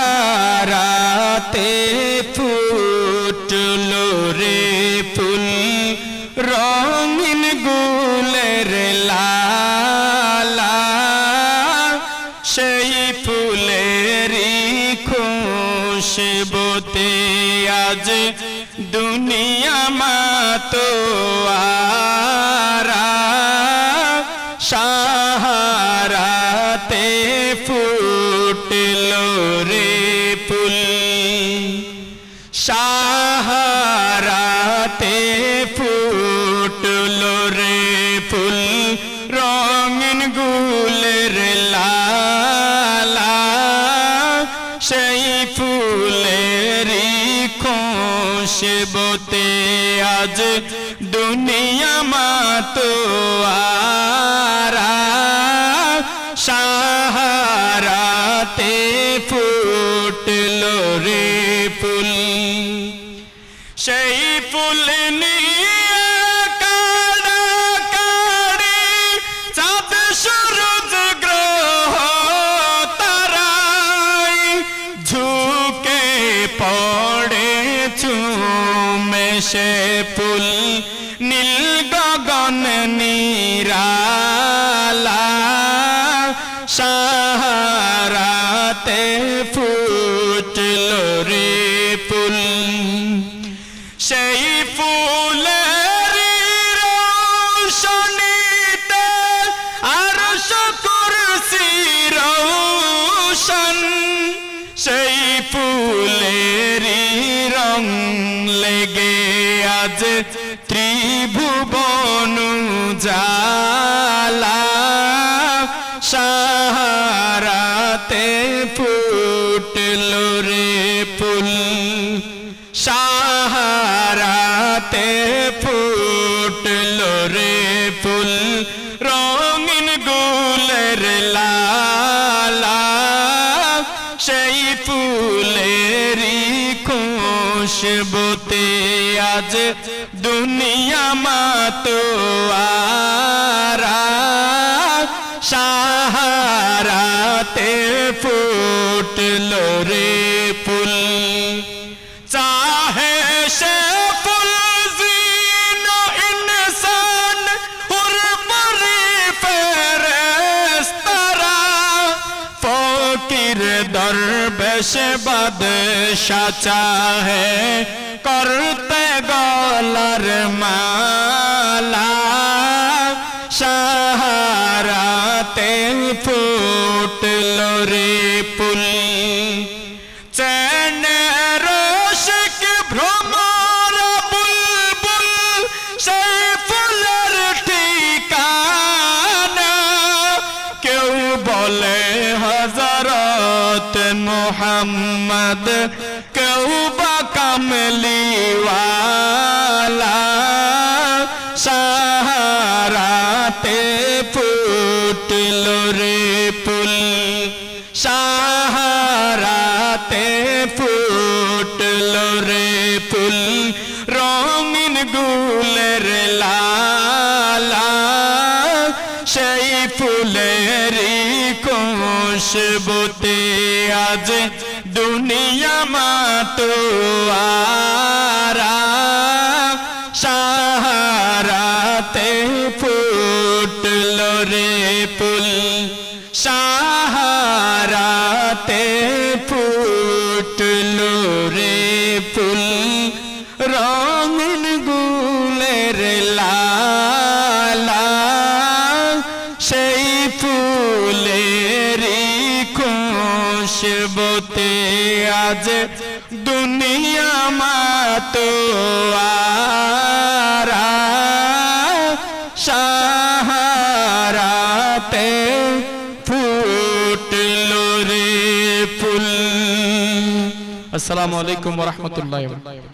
সাহারাতে ফুটলো রে ফুল রঙিন গুলের লালা, সেই ফুলেরই খুশবুতে আজ দুনিয়া মাতোয়ারা। সাহারাতে ফুটলো রে ফুল, সাহারাতে ফুটলো রে ফুল রঙিন গুলের লালা, সেই ফুলেরই খুশবুতে আজ দুনিয়া মাতোয়ারা। সাহারাতে ফুটলো রে ফুল, সেই ফুল নিয়ে কাড়াকাড়ি চাঁদ সূরজ গ্রহ তারাই ঝুঁকে পড়ে চুমে সে ফুল নীল গগন নিরালা। সাহারাতে ফুটলো রে ফুল, সেই ফুলের রোশনীতে আরশ কুরসি রোশন, সেই ফুলেরই রং লেগে আজ ত্রিভুবন উজালা। সাহারাতে ফুটলো রে ফুল, সাহারাতে ফুটলো রে ফুল রঙিন গুলের লালা, সেই ফুলেরই খুশবুতে আজ দুনিয়া মাতোয়ারা। সাহারাতে ফুটলো রে ফুল, চাহে সে ফুল জিনো ইনসান হুর পরি ফেরেশতারা, ফকির দরবেশ বাদশা চাহে করতে গলার মালা। সাহারাতে ফুটলো রে ফুল, চেনের রশিক ভ্রমর বুলবুল সেই ফুলের ঠিকানা। কেউ বলে হযরত মুহাম্মদ, কেউ বা কামলিওয়ালা। সাহারাতে ফুটলো রে ফুল, সাহারাতে ফুটলো রে ফুল রঙিন গুলের লালা, সেই ফুলেরই খুশবুতে আজ দুনিয়া মাতোয়ারা। সাহারাতে ফুটলো রে ফুল, সাহারাতে ফুটলো রে ফুল রঙিন গুলের লালা, সেই ফুলেরই খুশবুতে আজ দুনিয়া মাতোয়ারা। সাহারাতে ফুটলো রে ফুল। আসসালামু আলাইকুম ওয়া রাহমাতুল্লাহি ওয়া বারাকাতুহু।